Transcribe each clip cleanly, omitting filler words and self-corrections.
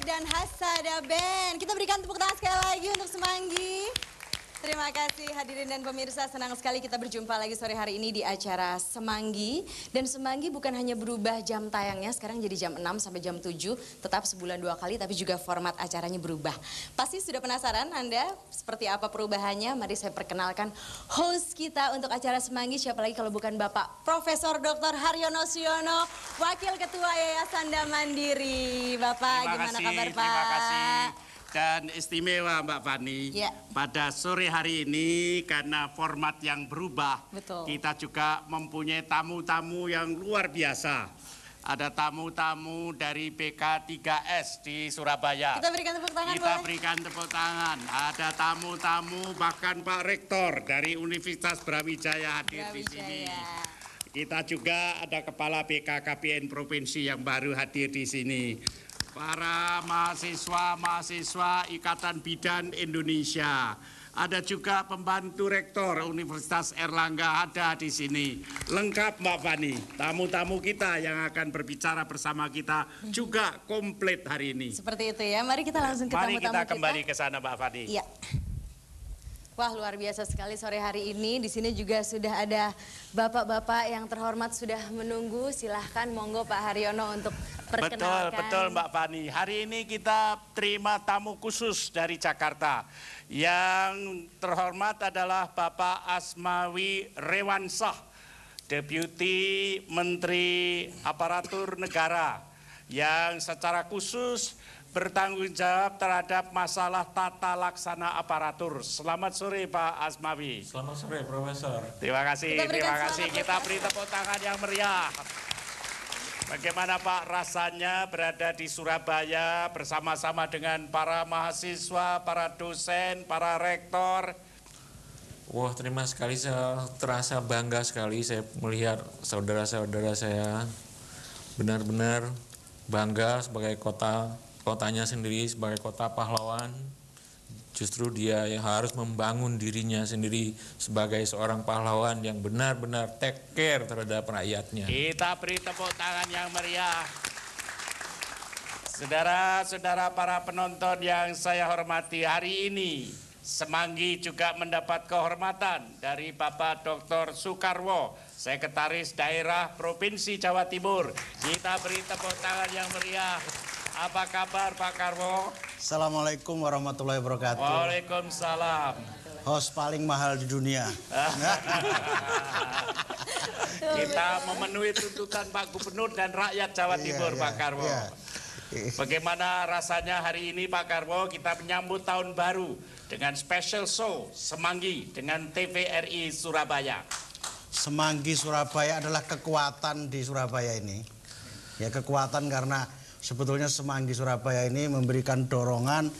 dan Hasada Band. Kita berikan tepuk tangan sekali lagi untuk Semanggi. Terima kasih hadirin dan pemirsa, senang sekali kita berjumpa lagi sore hari ini di acara Semanggi. Dan Semanggi bukan hanya berubah jam tayangnya, sekarang jadi jam 6 sampai jam 7, tetap sebulan 2 kali, tapi juga format acaranya berubah. Pasti sudah penasaran Anda seperti apa perubahannya? Mari saya perkenalkan host kita untuk acara Semanggi, siapa lagi kalau bukan Bapak Profesor Dr. Haryono Siono, Wakil Ketua Yayasan Sanda Mandiri. Bapak, gimana kabar Pak? Terima kasih. Dan istimewa Mbak Fani, ya. Pada sore hari ini karena format yang berubah, betul, kita juga mempunyai tamu-tamu yang luar biasa. Ada tamu-tamu dari PK3S di Surabaya. Kita berikan tepuk tangan. Kita berikan tepuk tangan. Ada tamu-tamu bahkan Pak Rektor dari Universitas Brawijaya hadir di sini. Kita juga ada Kepala BKKBN Provinsi yang baru hadir di sini. Para mahasiswa Ikatan Bidan Indonesia. Ada juga pembantu rektor Universitas Erlangga ada di sini. Lengkap Mbak Fani. Tamu-tamu kita yang akan berbicara bersama kita juga komplit hari ini. Seperti itu ya. Mari kita langsung ke tamu-tamu kita. Mari kita kembali ke sana Mbak Fani. Iya. Wah, luar biasa sekali sore hari ini. Di sini juga sudah ada bapak-bapak yang terhormat sudah menunggu. Silahkan monggo Pak Haryono untuk perkenalkan. Betul Mbak Fani. Hari ini kita terima tamu khusus dari Jakarta. Yang terhormat adalah Bapak Asmawi Rewansah, Deputi Menteri Aparatur Negara, yang secara khusus bertanggung jawab terhadap masalah tata laksana aparatur. Selamat sore Pak Asmawi. Selamat sore Profesor. Terima kasih, terima kasih. Kita beri tepuk tangan yang meriah. Bagaimana Pak rasanya berada di Surabaya bersama-sama dengan para mahasiswa, para dosen, para rektor? Wah, terima sekali, saya terasa bangga sekali saya melihat saudara-saudara saya. Benar-benar bangga sebagai kotanya sendiri, sebagai kota pahlawan. Justru dia yang harus membangun dirinya sendiri sebagai seorang pahlawan yang benar-benar take care terhadap rakyatnya. Kita beri tepuk tangan yang meriah. Saudara-saudara para penonton yang saya hormati, hari ini Semanggi juga mendapat kehormatan dari Bapak Dr. Soekarwo, Sekretaris Daerah Provinsi Jawa Timur. Kita beri tepuk tangan yang meriah. Apa kabar Pak Karwo? Assalamualaikum warahmatullahi wabarakatuh. Waalaikumsalam. Host paling mahal di dunia. Kita memenuhi tuntutan Pak Gubernur dan rakyat Jawa Timur, Pak Karwo. Bagaimana rasanya hari ini Pak Karwo kita menyambut tahun baru dengan special show Semanggi dengan TVRI Surabaya. Semanggi Surabaya adalah kekuatan di Surabaya ini. Ya, kekuatan karena sebetulnya Semanggi Surabaya ini memberikan dorongan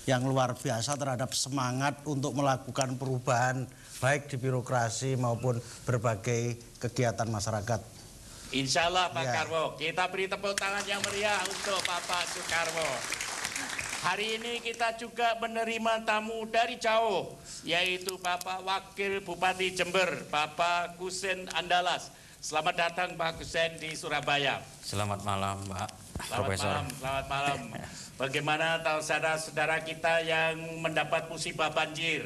yang luar biasa terhadap semangat untuk melakukan perubahan baik di birokrasi maupun berbagai kegiatan masyarakat. Insya Allah Pak Karwo, kita beri tepuk tangan yang meriah untuk Bapak Soekarwo. Hari ini kita juga menerima tamu dari jauh, yaitu Bapak Wakil Bupati Jember, Bapak Kusen Andalas. Selamat datang Pak Kusen di Surabaya. Selamat malam Pak Profesor. Selamat malam. Bagaimana saudara-saudara kita yang mendapat musibah banjir?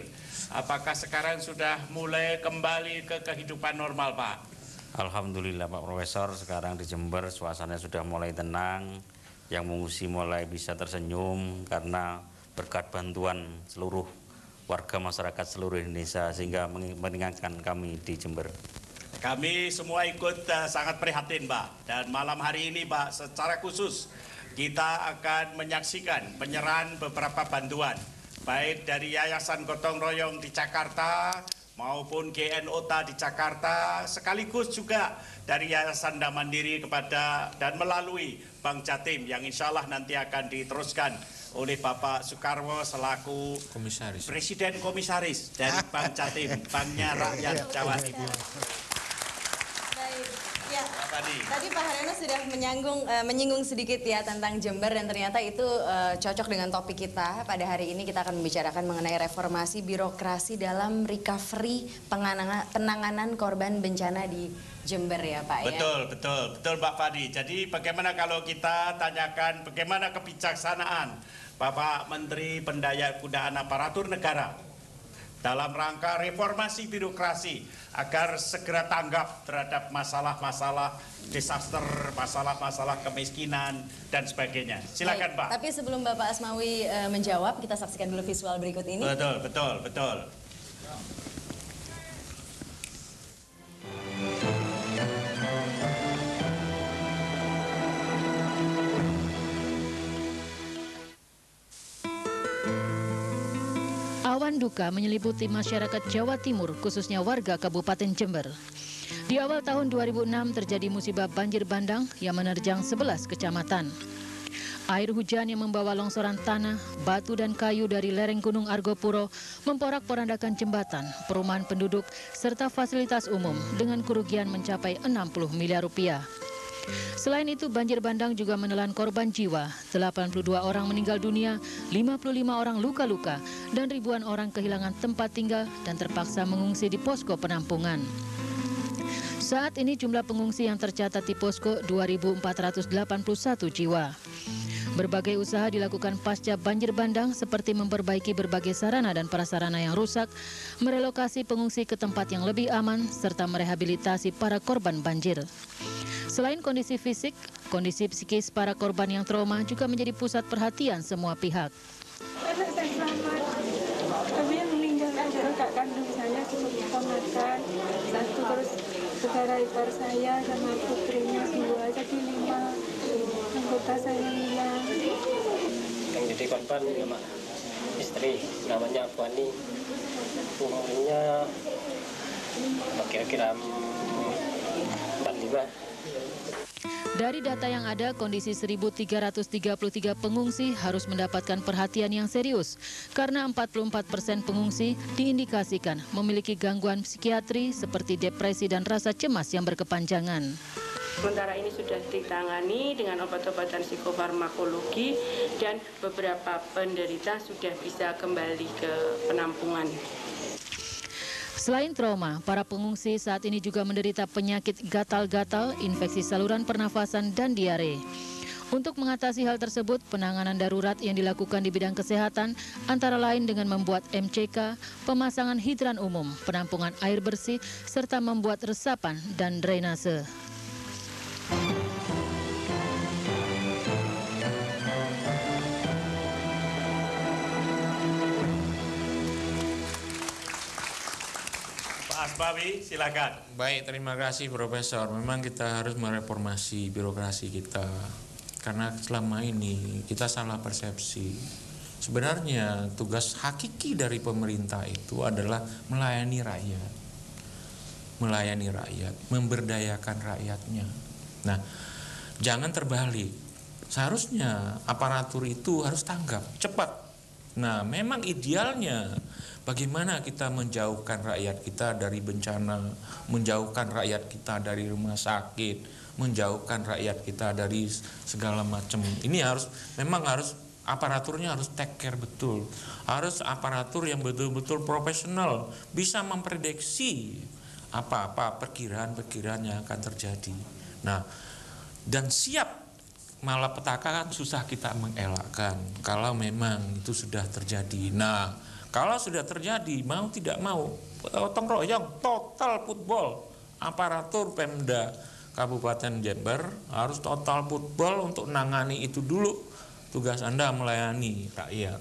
Apakah sekarang sudah mulai kembali ke kehidupan normal Pak? Alhamdulillah Pak Profesor, sekarang di Jember suasananya sudah mulai tenang, yang mengungsi mulai bisa tersenyum karena berkat bantuan seluruh warga masyarakat seluruh Indonesia sehingga meringankan kami di Jember. Kami semua ikut sangat prihatin Pak, dan malam hari ini Pak secara khusus kita akan menyaksikan penyerahan beberapa bantuan baik dari Yayasan Gotong Royong di Jakarta maupun GNOTA di Jakarta, sekaligus juga dari Yayasan Sanda Mandiri kepada dan melalui Bank Jatim yang insya Allah nanti akan diteruskan oleh Bapak Soekarwo selaku Presiden Komisaris dari Bank Jatim, Banknya Rakyat Jawa Timur. Baik, ya. Fadi. Tadi Pak Haryono sudah menyinggung sedikit ya tentang Jember dan ternyata itu cocok dengan topik kita. Pada hari ini kita akan membicarakan mengenai reformasi birokrasi dalam recovery penanganan korban bencana di Jember ya Pak ya. Betul Pak Fadi. Jadi bagaimana kalau kita tanyakan bagaimana kebijaksanaan Bapak Menteri Pendayakgunaan Aparatur Negara dalam rangka reformasi birokrasi agar segera tanggap terhadap masalah-masalah disaster, masalah-masalah kemiskinan dan sebagainya. Silakan Pak. Tapi sebelum Bapak Asmawi menjawab, kita saksikan dulu visual berikut ini. Betul. Awan duka menyelimuti masyarakat Jawa Timur, khususnya warga Kabupaten Jember. Di awal tahun 2006 terjadi musibah banjir bandang yang menerjang 11 kecamatan. Air hujan yang membawa longsoran tanah, batu dan kayu dari lereng Gunung Argopuro memporak-porandakan jembatan, perumahan penduduk, serta fasilitas umum dengan kerugian mencapai 60 miliar rupiah. Selain itu, banjir bandang juga menelan korban jiwa, 82 orang meninggal dunia, 55 orang luka-luka, dan ribuan orang kehilangan tempat tinggal dan terpaksa mengungsi di posko penampungan. Saat ini jumlah pengungsi yang tercatat di posko 2.481 jiwa. Berbagai usaha dilakukan pasca banjir bandang seperti memperbaiki berbagai sarana dan prasarana yang rusak, merelokasi pengungsi ke tempat yang lebih aman, serta merehabilitasi para korban banjir. Selain kondisi fisik, kondisi psikis para korban yang trauma juga menjadi pusat perhatian semua pihak. Anak saya selamat, tapi yang meninggal adalah kakak kandung saya, keponakan satu, terus saudara ipar saya sama putrinya semua, jadi 5 anggota saya hilang. Yang jadi korban cuma istri, namanya Afwani, umurnya kira-kira 45. Dari data yang ada, kondisi 1.333 pengungsi harus mendapatkan perhatian yang serius karena 44% pengungsi diindikasikan memiliki gangguan psikiatri seperti depresi dan rasa cemas yang berkepanjangan. Sementara ini sudah ditangani dengan obat-obatan psikofarmakologi dan beberapa penderita sudah bisa kembali ke penampungan. Selain trauma, para pengungsi saat ini juga menderita penyakit gatal-gatal, infeksi saluran pernafasan, dan diare. Untuk mengatasi hal tersebut, penanganan darurat yang dilakukan di bidang kesehatan antara lain dengan membuat MCK, pemasangan hidran umum, penampungan air bersih, serta membuat resapan dan drainase. Asmawi, silakan. Baik, terima kasih Profesor. Memang kita harus mereformasi birokrasi kita. Karena selama ini kita salah persepsi. Sebenarnya tugas hakiki dari pemerintah itu adalah melayani rakyat. Melayani rakyat, memberdayakan rakyatnya. Nah, jangan terbalik. Seharusnya aparatur itu harus tanggap, cepat. Nah, memang idealnya bagaimana kita menjauhkan rakyat kita dari bencana, menjauhkan rakyat kita dari rumah sakit, menjauhkan rakyat kita dari segala macam. Ini memang harus aparaturnya harus take care betul. Harus aparatur yang betul-betul profesional, bisa memprediksi apa-apa perkiraan-perkiraan yang akan terjadi. Nah, dan siap, malapetaka kan susah kita mengelakkan kalau memang itu sudah terjadi. Nah, kalau sudah terjadi, mau tidak mau, gotong royong, total football. Aparatur Pemda Kabupaten Jember harus total football untuk menangani itu dulu. Tugas Anda melayani rakyat.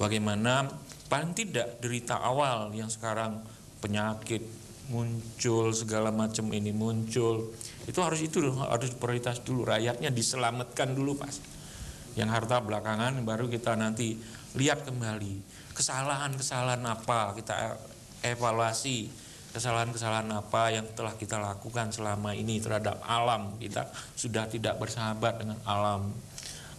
Bagaimana paling tidak derita awal yang sekarang penyakit muncul, segala macam ini muncul. Itu harus prioritas dulu, rakyatnya diselamatkan dulu Pak. Yang harta belakangan baru kita nanti lihat kembali kesalahan-kesalahan apa, kita evaluasi kesalahan-kesalahan apa yang telah kita lakukan selama ini terhadap alam. Kita sudah tidak bersahabat dengan alam.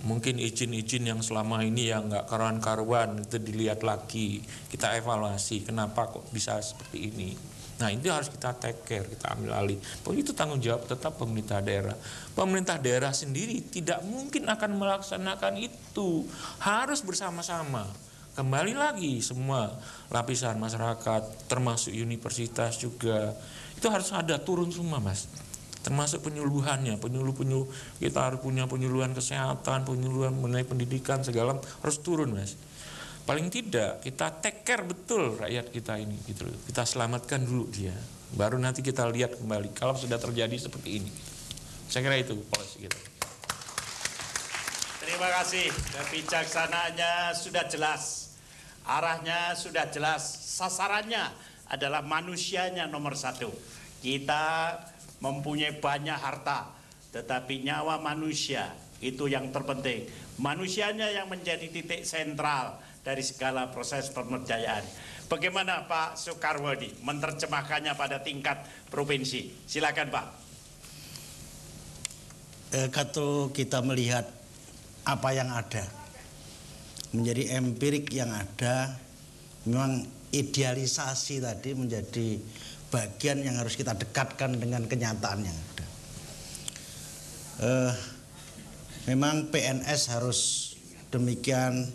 Mungkin izin-izin yang selama ini yang nggak karuan-karuan itu dilihat lagi, kita evaluasi kenapa kok bisa seperti ini. Nah, itu harus kita take care, kita ambil alih. Itu tanggung jawab tetap pemerintah daerah. Pemerintah daerah sendiri tidak mungkin akan melaksanakan itu. Harus bersama-sama. Kembali lagi semua lapisan masyarakat, termasuk universitas juga. Itu harus ada turun semua, Mas. Termasuk penyuluhannya, penyuluh kita harus punya penyuluhan kesehatan, penyuluhan mengenai pendidikan segala harus turun, Mas. Paling tidak kita take care betul rakyat kita ini gitu loh. Kita selamatkan dulu dia. Baru nanti kita lihat kembali kalau sudah terjadi seperti ini. Saya kira itu polisi kita. Terima kasih. Kebijaksanaannya sudah jelas. Arahnya sudah jelas. Sasarannya adalah manusianya nomor 1. Kita mempunyai banyak harta, tetapi nyawa manusia itu yang terpenting. Manusianya yang menjadi titik sentral dari segala proses pemberdayaan. Bagaimana Pak Soekarwodi menerjemahkannya pada tingkat provinsi? Silakan Pak. Kalau kita melihat apa yang ada, menjadi empirik yang ada, memang idealisasi tadi menjadi bagian yang harus kita dekatkan dengan kenyataan yang ada. Memang PNS harus demikian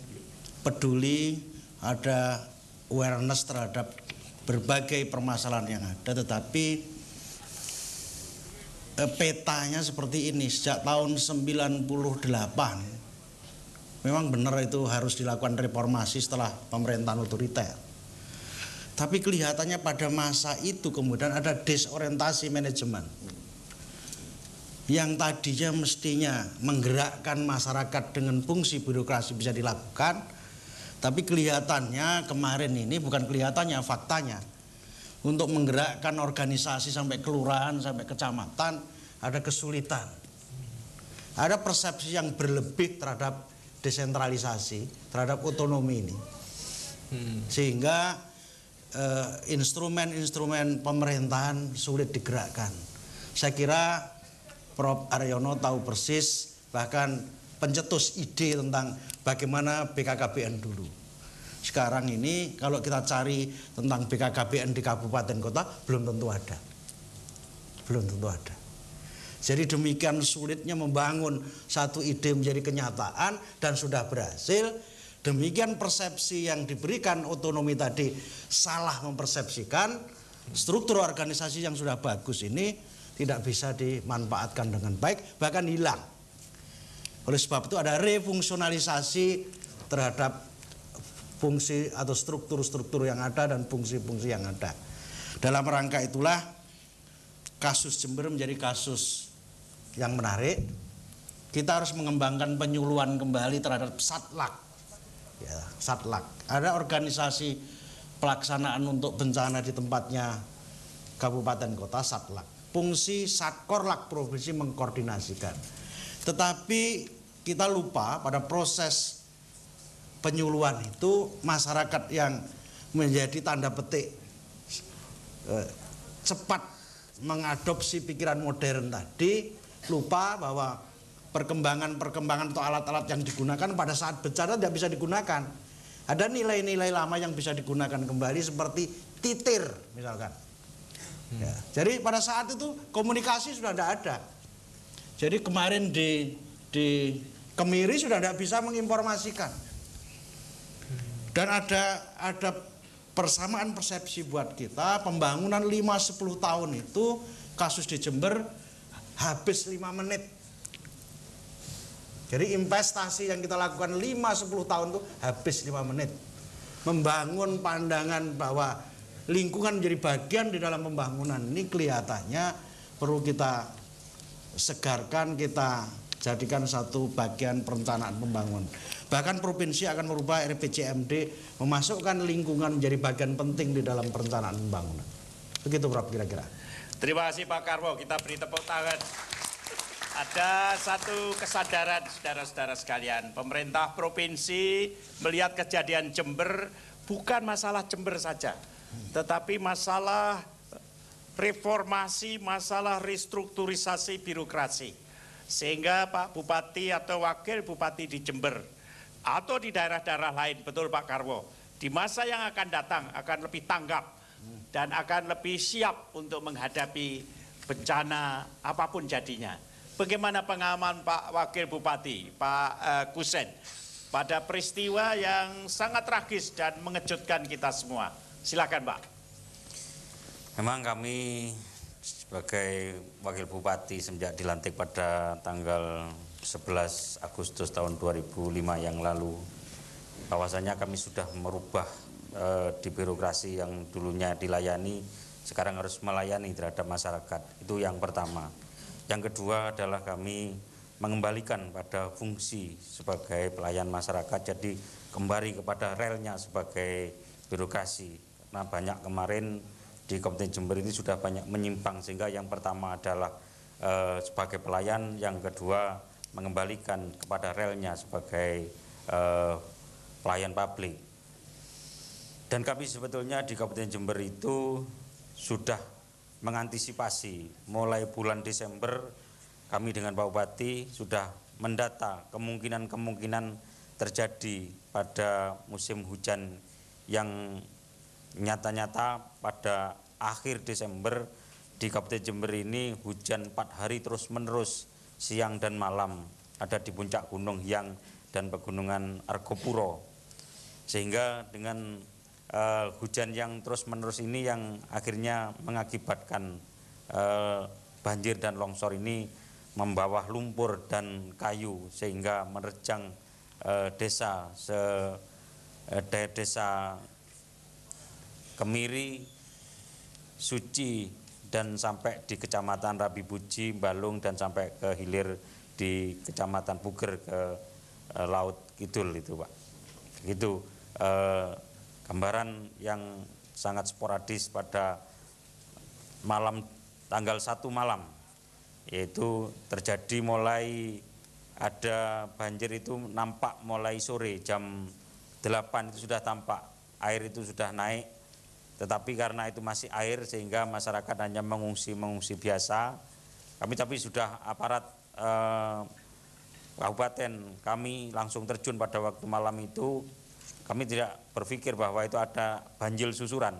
peduli, ada awareness terhadap berbagai permasalahan yang ada, tetapi petanya seperti ini sejak tahun 98 memang benar itu harus dilakukan reformasi setelah pemerintahan otoriter. Tapi kelihatannya pada masa itu kemudian ada desorientasi manajemen yang tadinya mestinya menggerakkan masyarakat dengan fungsi birokrasi bisa dilakukan, tapi kelihatannya kemarin ini bukan kelihatannya, faktanya untuk menggerakkan organisasi sampai kelurahan sampai kecamatan ada kesulitan. Ada persepsi yang berlebih terhadap desentralisasi, terhadap otonomi ini. Sehingga instrumen-instrumen pemerintahan sulit digerakkan. Saya kira Prof. Aryono tahu persis, bahkan pencetus ide tentang bagaimana BKKBN dulu. Sekarang ini kalau kita cari tentang BKKBN di kabupaten kota belum tentu ada. Belum tentu ada. Jadi demikian sulitnya membangun satu ide menjadi kenyataan dan sudah berhasil. Demikian persepsi yang diberikan otonomi tadi salah mempersepsikan struktur organisasi yang sudah bagus ini tidak bisa dimanfaatkan dengan baik, bahkan hilang. Oleh sebab itu ada refungsionalisasi terhadap fungsi atau struktur-struktur yang ada dan fungsi-fungsi yang ada. Dalam rangka itulah kasus Jember menjadi kasus yang menarik. Kita harus mengembangkan penyuluhan kembali terhadap Satlak. Ya, Satlak. Ada organisasi pelaksanaan untuk bencana di tempatnya kabupaten kota, Satlak. Fungsi Satkorlak provinsi mengkoordinasikan. Tetapi kita lupa pada proses penyuluhan itu masyarakat yang menjadi tanda petik cepat mengadopsi pikiran modern tadi lupa bahwa perkembangan atau alat-alat yang digunakan pada saat bencana tidak bisa digunakan. Ada nilai-nilai lama yang bisa digunakan kembali seperti titir misalkan. Ya, jadi pada saat itu komunikasi sudah tidak ada. Jadi kemarin di Kemiri sudah tidak bisa menginformasikan. Dan ada persamaan persepsi buat kita, pembangunan 5-10 tahun itu kasus di Jember habis 5 menit. Jadi investasi yang kita lakukan 5-10 tahun itu habis 5 menit. Membangun pandangan bahwa lingkungan menjadi bagian di dalam pembangunan ini kelihatannya perlu kita segarkan, kita jadikan satu bagian perencanaan pembangunan. Bahkan provinsi akan merubah RPJMD, memasukkan lingkungan menjadi bagian penting di dalam perencanaan pembangunan. Begitu Prof kira-kira. Terima kasih Pak Karwo, kita beri tepuk tangan. Ada satu kesadaran saudara-saudara sekalian, pemerintah provinsi melihat kejadian Jember bukan masalah Jember saja, tetapi masalah reformasi, masalah restrukturisasi birokrasi. Sehingga Pak Bupati atau Wakil Bupati di Jember atau di daerah-daerah lain, betul Pak Karwo, di masa yang akan datang akan lebih tanggap dan akan lebih siap untuk menghadapi bencana apapun jadinya. Bagaimana pengalaman Pak Wakil Bupati, Pak Kusen, pada peristiwa yang sangat tragis dan mengejutkan kita semua? Silakan Pak. Memang kami sebagai Wakil Bupati semenjak dilantik pada tanggal 11 Agustus tahun 2005 yang lalu, bahwasanya kami sudah merubah di birokrasi yang dulunya dilayani, sekarang harus melayani terhadap masyarakat. Itu yang pertama. Yang kedua adalah kami mengembalikan pada fungsi sebagai pelayan masyarakat, jadi kembali kepada relnya sebagai birokrasi. Karena banyak kemarin di Kabupaten Jember ini sudah banyak menyimpang, sehingga yang pertama adalah sebagai pelayan, yang kedua mengembalikan kepada relnya sebagai pelayan publik. Dan kami sebetulnya di Kabupaten Jember itu sudah mengantisipasi mulai bulan Desember. Kami dengan Pak Bupati sudah mendata kemungkinan-kemungkinan terjadi pada musim hujan yang nyata-nyata pada akhir Desember di Kabupaten Jember ini hujan 4 hari terus-menerus siang dan malam, ada di puncak Gunung Hyang dan Pegunungan Argopuro. Sehingga dengan hujan yang terus-menerus ini yang akhirnya mengakibatkan banjir dan longsor ini membawa lumpur dan kayu sehingga menerjang desa Kemiri, Suci, dan sampai di Kecamatan Rabibuji, Balung, dan sampai ke hilir di Kecamatan Puger ke Laut Kidul itu Pak. Begitu gambaran yang sangat sporadis pada malam tanggal 1 malam, yaitu terjadi mulai ada banjir itu nampak mulai sore jam 8 itu sudah tampak air itu sudah naik, tetapi karena itu masih air sehingga masyarakat hanya mengungsi biasa. Kami tapi sudah aparat kabupaten kami langsung terjun pada waktu malam itu. Kami tidak berpikir bahwa itu ada banjir susulan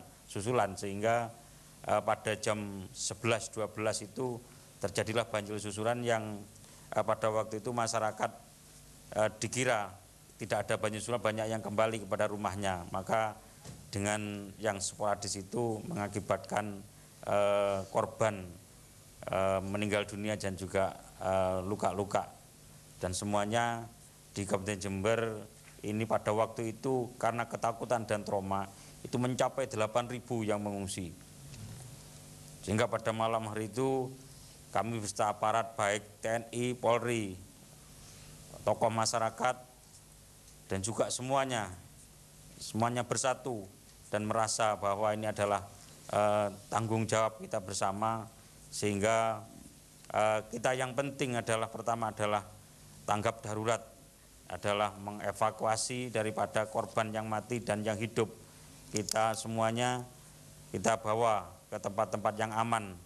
sehingga pada jam 11-12 itu terjadilah banjir susulan yang pada waktu itu masyarakat dikira tidak ada banjir susulan, banyak yang kembali kepada rumahnya. Maka dengan yang sporadis itu mengakibatkan korban meninggal dunia dan juga luka-luka, dan semuanya di Kabupaten Jember ini pada waktu itu karena ketakutan dan trauma itu mencapai 8.000 yang mengungsi. Sehingga pada malam hari itu kami beserta aparat baik TNI, Polri, tokoh masyarakat, dan juga semuanya bersatu dan merasa bahwa ini adalah tanggung jawab kita bersama, sehingga kita yang penting adalah pertama adalah tanggap darurat, adalah mengevakuasi daripada korban yang mati dan yang hidup. Kita semuanya kita bawa ke tempat-tempat yang aman,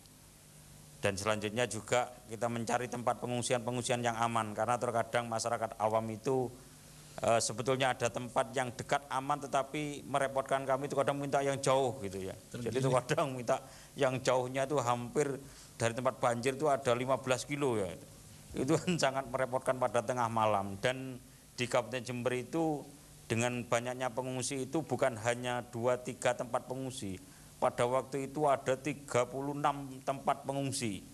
dan selanjutnya juga kita mencari tempat pengungsian yang aman, karena terkadang masyarakat awam itu sebetulnya ada tempat yang dekat aman tetapi merepotkan kami, itu kadang minta yang jauh gitu ya. Jadi itu kadang minta yang jauhnya itu hampir dari tempat banjir itu ada 15 kilo ya. Itu sangat merepotkan pada tengah malam. Dan di Kabupaten Jember itu dengan banyaknya pengungsi itu bukan hanya 2-3 tempat pengungsi. Pada waktu itu ada 36 tempat pengungsi.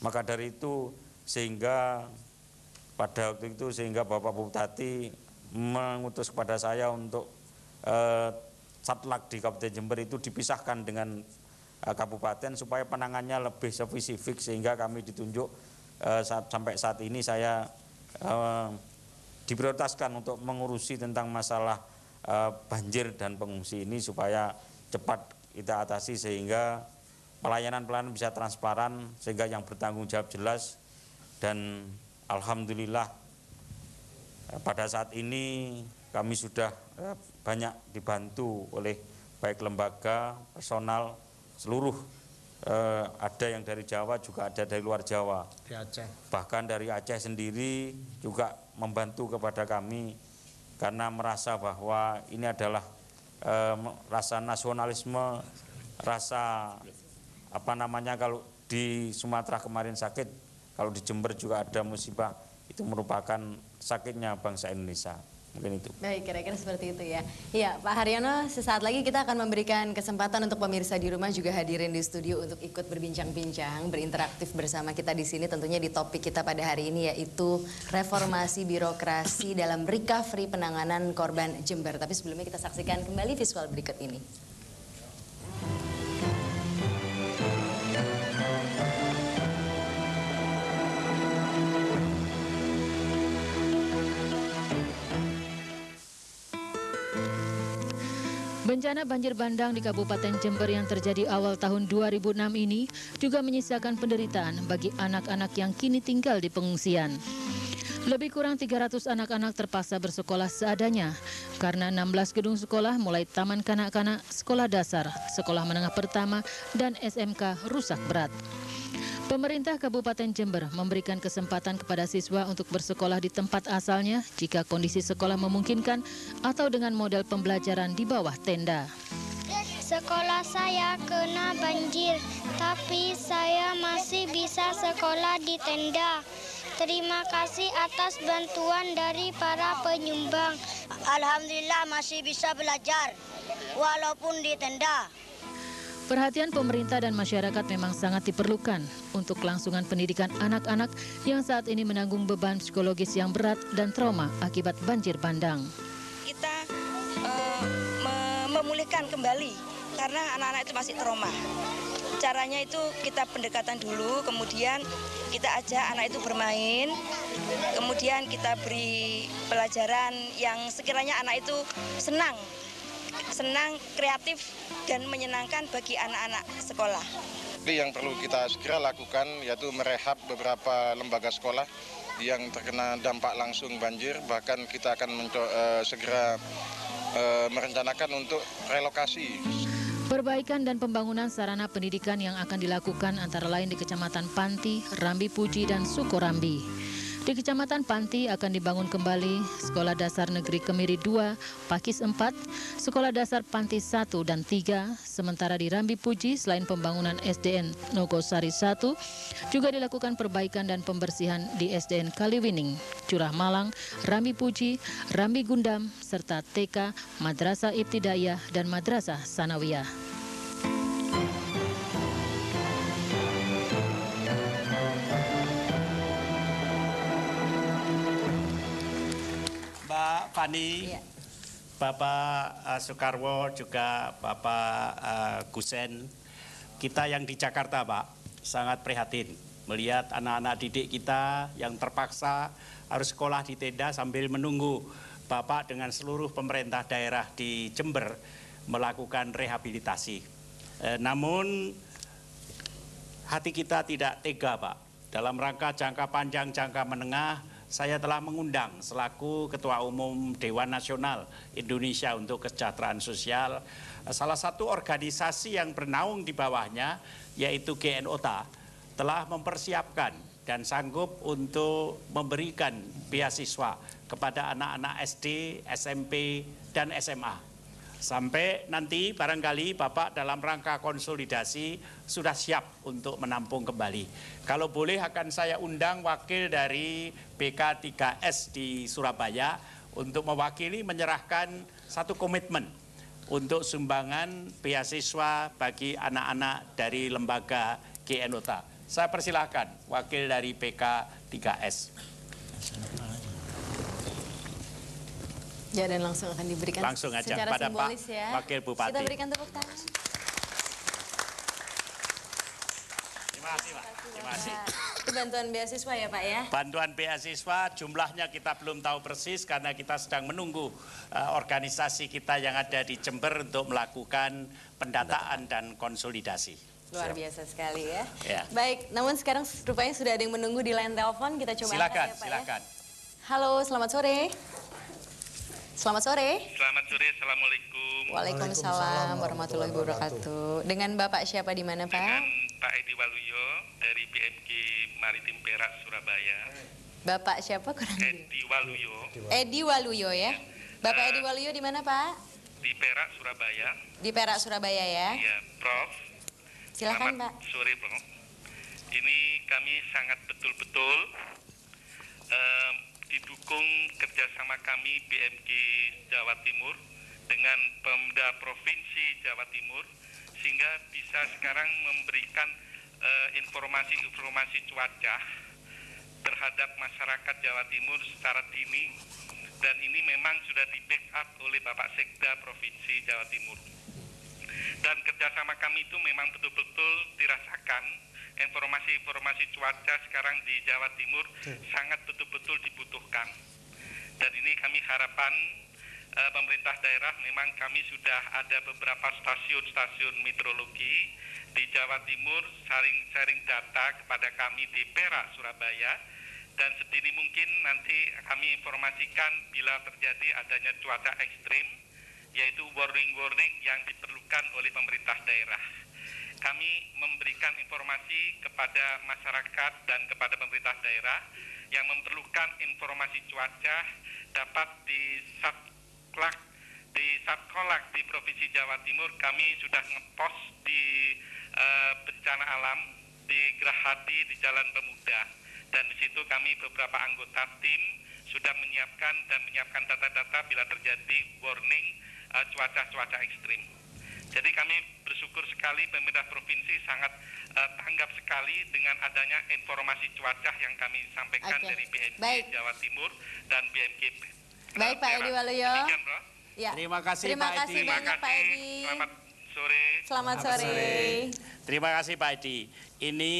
Maka dari itu sehingga pada waktu itu Bapak Bupati mengutus kepada saya untuk Satlak di Kabupaten Jember itu dipisahkan dengan kabupaten supaya penangannya lebih spesifik, sehingga kami ditunjuk sampai saat ini saya diprioritaskan untuk mengurusi tentang masalah banjir dan pengungsi ini supaya cepat kita atasi, sehingga pelayanan bisa transparan, sehingga yang bertanggung jawab jelas. Dan alhamdulillah pada saat ini kami sudah banyak dibantu oleh baik lembaga, personal, seluruh ada yang dari Jawa juga ada dari luar Jawa. Di Aceh. Bahkan dari Aceh sendiri juga membantu kepada kami karena merasa bahwa ini adalah rasa nasionalisme rasa apa namanya, kalau di Sumatera kemarin sakit, kalau di Jember juga ada musibah, itu merupakan sakitnya bangsa Indonesia. Mungkin itu. Baik, kira-kira seperti itu ya. Iya, Pak Haryono, sesaat lagi kita akan memberikan kesempatan untuk pemirsa di rumah juga hadirin di studio untuk ikut berbincang-bincang, berinteraktif bersama kita di sini. Tentunya di topik kita pada hari ini yaitu reformasi birokrasi dalam recovery penanganan korban Jember. Tapi sebelumnya kita saksikan kembali visual berikut ini. Bencana banjir bandang di Kabupaten Jember yang terjadi awal tahun 2006 ini juga menyisakan penderitaan bagi anak-anak yang kini tinggal di pengungsian. Lebih kurang 300 anak-anak terpaksa bersekolah seadanya karena 16 gedung sekolah mulai taman kanak-kanak, sekolah dasar, sekolah menengah pertama, dan SMK rusak berat. Pemerintah Kabupaten Jember memberikan kesempatan kepada siswa untuk bersekolah di tempat asalnya jika kondisi sekolah memungkinkan atau dengan model pembelajaran di bawah tenda. Sekolah saya kena banjir, tapi saya masih bisa sekolah di tenda. Terima kasih atas bantuan dari para penyumbang. Alhamdulillah masih bisa belajar, walaupun di tenda. Perhatian pemerintah dan masyarakat memang sangat diperlukan untuk kelangsungan pendidikan anak-anak yang saat ini menanggung beban psikologis yang berat dan trauma akibat banjir bandang. Kita memulihkan kembali karena anak-anak itu masih trauma. Caranya itu kita pendekatan dulu, kemudian kita ajak anak itu bermain, kemudian kita beri pelajaran yang sekiranya anak itu senang, kreatif, dan menyenangkan bagi anak-anak sekolah. Yang perlu kita segera lakukan yaitu merehab beberapa lembaga sekolah yang terkena dampak langsung banjir, bahkan kita akan segera merencanakan untuk relokasi. Perbaikan dan pembangunan sarana pendidikan yang akan dilakukan antara lain di Kecamatan Panti, Rambi Puji, dan Sukorambi. Di Kecamatan Panti akan dibangun kembali Sekolah Dasar Negeri Kemiri 2, Pakis 4, Sekolah Dasar Panti 1 dan 3, sementara di Rambi Puji selain pembangunan SDN Nogosari 1, juga dilakukan perbaikan dan pembersihan di SDN Kaliwining, Curah Malang, Rambi Puji, Rambi Gundam, serta TK, Madrasah Ibtidaiyah, dan Madrasah Sanawiyah. Mbak Fani, ya. Bapak Soekarwo, juga Bapak Gusen, kita yang di Jakarta, Pak, sangat prihatin melihat anak-anak didik kita yang terpaksa harus sekolah di tenda sambil menunggu Bapak dengan seluruh pemerintah daerah di Jember melakukan rehabilitasi. Namun hati kita tidak tega, Pak. Dalam rangka jangka panjang, jangka menengah, saya telah mengundang selaku Ketua Umum Dewan Nasional Indonesia untuk Kesejahteraan Sosial salah satu organisasi yang bernaung di bawahnya, yaitu GNOTA, telah mempersiapkan dan sanggup untuk memberikan beasiswa kepada anak-anak SD, SMP, dan SMA. Sampai nanti barangkali Bapak dalam rangka konsolidasi sudah siap untuk menampung kembali. Kalau boleh akan saya undang wakil dari BK3S di Surabaya untuk mewakili menyerahkan satu komitmen untuk sumbangan beasiswa bagi anak-anak dari lembaga GNOTA. Saya persilahkan wakil dari BK3S. Ya, dan langsung akan diberikan langsung aja secara pada simbolis, Pak ya. Wakil Bupati. Kita berikan tepuk tangan. Terima kasih, Pak. Terima kasih. Itu bantuan beasiswa ya, Pak, ya? Bantuan beasiswa jumlahnya kita belum tahu persis karena kita sedang menunggu organisasi kita yang ada di Jember untuk melakukan pendataan dan konsolidasi. Luar biasa sekali ya. Ya. Baik, namun sekarang rupanya sudah ada yang menunggu di line telepon. Kita coba silakan, angkat ya, Pak, silakan. Ya. Halo, selamat sore. Selamat sore. Selamat sore, Assalamualaikum. Waalaikumsalam warahmatullahi wabarakatuh. Dengan Bapak siapa di mana, Pak? Dengan Pak Edi Waluyo dari BMG Maritim Perak, Surabaya. Bapak siapa? Kurang Edi Waluyo. Edi Waluyo ya. Bapak Edi Waluyo di mana, Pak? di Perak, Surabaya. Di Perak, Surabaya ya. Iya, Prof. Silakan, Pak. Sore, Prof. Ini kami sangat betul-betul didukung kerjasama kami BMG Jawa Timur dengan Pemda Provinsi Jawa Timur, sehingga bisa sekarang memberikan informasi-informasi cuaca terhadap masyarakat Jawa Timur secara dini, dan ini memang sudah di backup oleh Bapak Sekda Provinsi Jawa Timur. Dan kerjasama kami itu memang betul-betul dirasakan. Informasi-informasi cuaca sekarang di Jawa Timur sangat betul-betul dibutuhkan. Dan ini kami harapan pemerintah daerah, memang kami sudah ada beberapa stasiun-stasiun meteorologi di Jawa Timur sharing data kepada kami di Perak, Surabaya, dan sedini mungkin nanti kami informasikan bila terjadi adanya cuaca ekstrim, yaitu warning-warning yang diperlukan oleh pemerintah daerah. Kami memberikan informasi kepada masyarakat dan kepada pemerintah daerah yang memerlukan informasi cuaca dapat di Satkolak di Provinsi Jawa Timur. Kami sudah ngepost di bencana alam di Gerahadi di Jalan Pemuda, dan di situ kami beberapa anggota tim sudah menyiapkan data-data bila terjadi warning cuaca ekstrim. Jadi kami bersyukur sekali pemerintah provinsi sangat tanggap sekali dengan adanya informasi cuaca yang kami sampaikan dari BMG Jawa Timur dan BMG. Baik, Pak Edi Waluyo. Ya. Terima kasih banyak Pak Edi. Selamat sore. Selamat sore. Terima kasih Pak Edi. Ini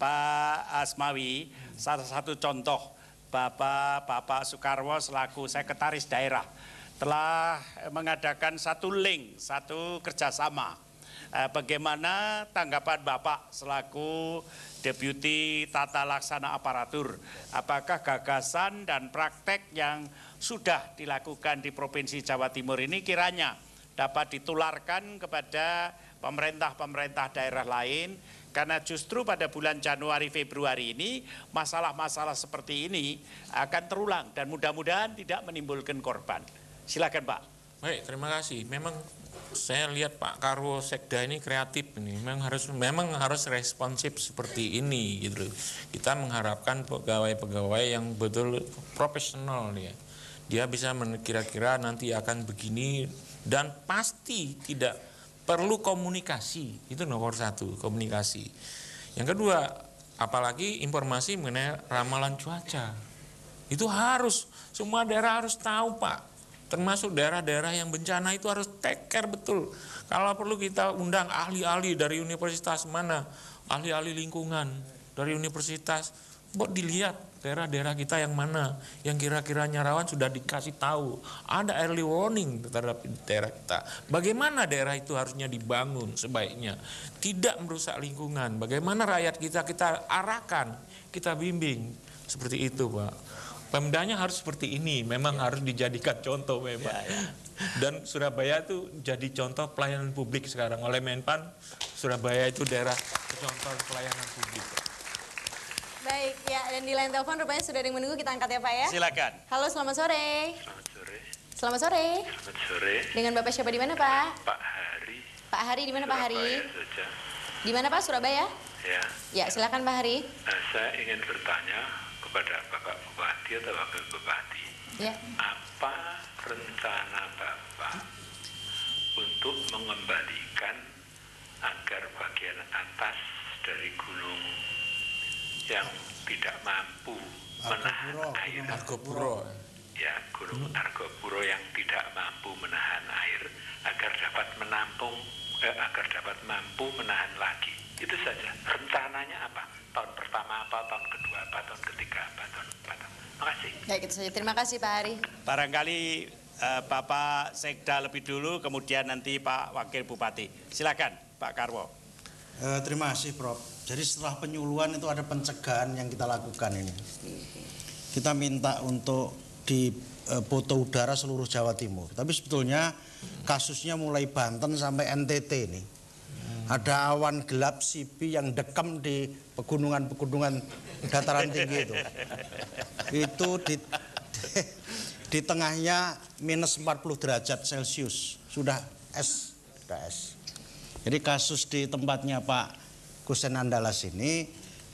Pak Asmawi, salah satu contoh Bapak Soekarwo selaku sekretaris daerah telah mengadakan satu link, satu kerjasama. Bagaimana tanggapan Bapak selaku Deputi Tata Laksana Aparatur? Apakah gagasan dan praktek yang sudah dilakukan di Provinsi Jawa Timur ini kiranya dapat ditularkan kepada pemerintah-pemerintah daerah lain? Karena justru pada bulan Januari Februari ini masalah-masalah seperti ini akan terulang dan mudah-mudahan tidak menimbulkan korban. Silakan Pak. Baik, terima kasih. Memang saya lihat Pak Karwo Sekda ini kreatif ini. Memang harus responsif seperti ini gitu. Kita mengharapkan pegawai-pegawai yang betul profesional ya. Dia bisa kira-kira nanti akan begini dan pasti tidak perlu komunikasi. Itu nomor satu, komunikasi. Yang kedua, apalagi informasi mengenai ramalan cuaca. Itu harus, semua daerah harus tahu Pak. Termasuk daerah-daerah yang bencana itu harus take care betul. Kalau perlu kita undang ahli-ahli dari universitas mana, ahli-ahli lingkungan dari universitas, buat dilihat daerah-daerah kita yang mana, yang kira-kiranya rawan sudah dikasih tahu. Ada early warning terhadap daerah kita. Bagaimana daerah itu harusnya dibangun sebaiknya, tidak merusak lingkungan. Bagaimana rakyat kita arahkan, kita bimbing, seperti itu Pak. Pemdanya harus seperti ini, memang harus dijadikan contoh memang. Dan Surabaya itu jadi contoh pelayanan publik sekarang oleh Menpan. Surabaya itu daerah contoh pelayanan publik. Baik, ya, dan di line telepon rupanya sudah ada yang menunggu, kita angkat ya Pak ya. Silakan. Halo, selamat sore. Selamat sore. Selamat sore. Selamat sore. Dengan Bapak siapa di mana Pak? Pak Hari. Pak Hari di mana Pak Hari? Saja. Di mana Pak? Surabaya? Ya. Ya, silakan Pak Hari. Saya ingin bertanya kepada Bapak Bupati atau Wakil Bupati, ya. Apa rencana Bapak untuk mengembalikan agar bagian atas dari gunung yang tidak mampu menahan air, ya, Gunung Argopuro yang tidak mampu menahan air agar dapat mampu menahan lagi. Itu saja. Rencananya apa? Tahun pertama apa, tahun kedua apa, tahun ketiga apa, tahun keempat apa. Terima kasih. Baik, itu saja. Terima kasih Pak Hari. Barangkali Bapak Sekda lebih dulu, kemudian nanti Pak Wakil Bupati. Silakan Pak Karwo. Terima kasih Prof. Jadi setelah penyuluhan itu ada pencegahan yang kita lakukan ini. Kita minta untuk di foto udara seluruh Jawa Timur. Tapi sebetulnya kasusnya mulai Banten sampai NTT ini. Ada awan gelap sipi yang dekam di pegunungan-pegunungan dataran tinggi itu. Itu Di tengahnya minus 40 derajat Celcius, sudah es. Jadi kasus di tempatnya Pak Kusen Andalas ini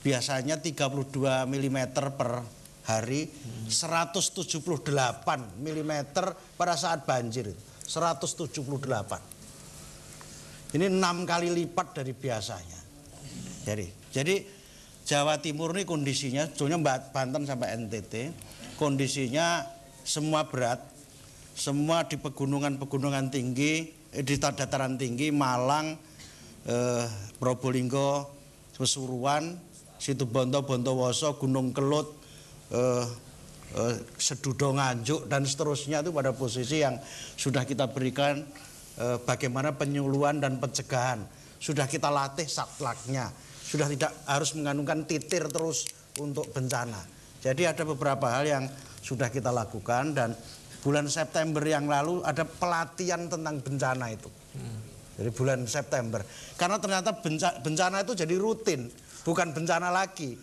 biasanya 32 mm per hari, 178 mm pada saat banjir. 178. Ini 6 kali lipat dari biasanya. Jadi Jawa Timur ini kondisinya, sebetulnya Banten sampai NTT, kondisinya semua berat, semua di pegunungan tinggi, di dataran tinggi, Malang, Probolinggo, Pasuruan, Situbondo, Bontowoso, Gunung Kelut, Sedudo, Nganjuk, dan seterusnya itu pada posisi yang sudah kita berikan bagaimana penyuluhan dan pencegahan. Sudah kita latih satlaknya, sudah tidak harus mengandungkan titir terus untuk bencana. Jadi ada beberapa hal yang sudah kita lakukan, dan bulan September yang lalu ada pelatihan tentang bencana itu. Jadi bulan September. Karena ternyata bencana itu jadi rutin, bukan bencana lagi.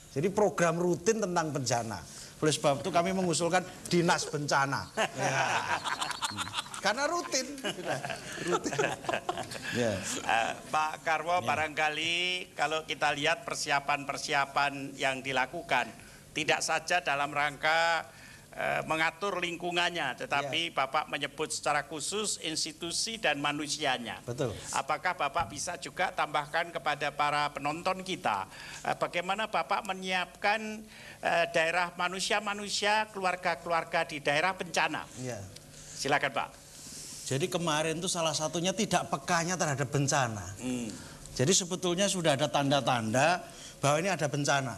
Jadi program rutin tentang bencana. Oleh sebab itu kami mengusulkan dinas bencana. Ya. Karena rutin. Ya. Pak Karwo, barangkali kalau kita lihat persiapan-persiapan yang dilakukan, tidak saja dalam rangka mengatur lingkungannya, tetapi Bapak menyebut secara khusus institusi dan manusianya. Betul. Apakah Bapak bisa juga tambahkan kepada para penonton kita, bagaimana Bapak menyiapkan daerah manusia-manusia, keluarga-keluarga di daerah bencana? Ya. Silakan Pak. Jadi kemarin itu salah satunya tidak pekanya terhadap bencana. Jadi sebetulnya sudah ada tanda-tanda bahwa ini ada bencana.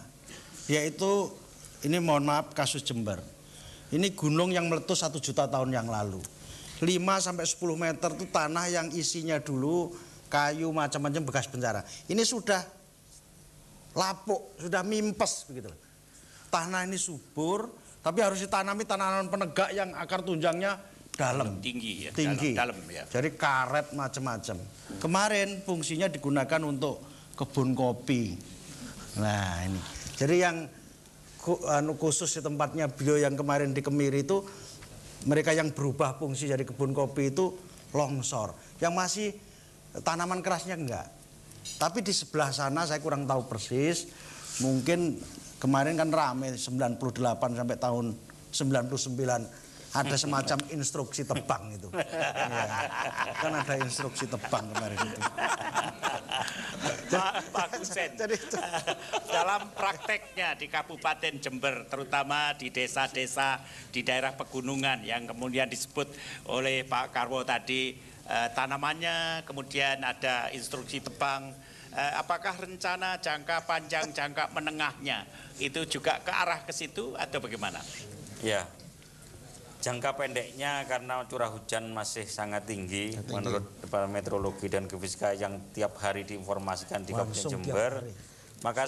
Yaitu, ini mohon maaf kasus Jember. Ini gunung yang meletus 1 juta tahun yang lalu. 5-10 meter itu tanah yang isinya dulu kayu macam-macam bekas bencana. Ini sudah lapuk, sudah mimpes begitu. Tanah ini subur, tapi harus ditanami tanaman penegak yang akar tunjangnya dalam. Tinggi ya. Tinggi. Dalam ya. Jadi karet macam-macam. Kemarin fungsinya digunakan untuk kebun kopi. Nah ini. Jadi yang khusus di tempatnya beliau yang kemarin di Kemiri itu, mereka yang berubah fungsi dari kebun kopi itu longsor. Yang masih tanaman kerasnya enggak. Tapi di sebelah sana saya kurang tahu persis. Mungkin kemarin kan rame 98 sampai tahun 99. Ada semacam instruksi tebang itu. Ya. Kan ada instruksi tebang kemarin itu. Pak Kusen, dalam prakteknya di Kabupaten Jember, terutama di desa-desa di daerah pegunungan yang kemudian disebut oleh Pak Karwo tadi, tanamannya kemudian ada instruksi tebang, apakah rencana jangka panjang, jangka menengahnya itu juga ke arah ke situ atau bagaimana? Ya. Jangka pendeknya karena curah hujan masih sangat tinggi menurut Departemen Meteorologi dan Geofisika yang tiap hari diinformasikan di Kabupaten Jember. Maka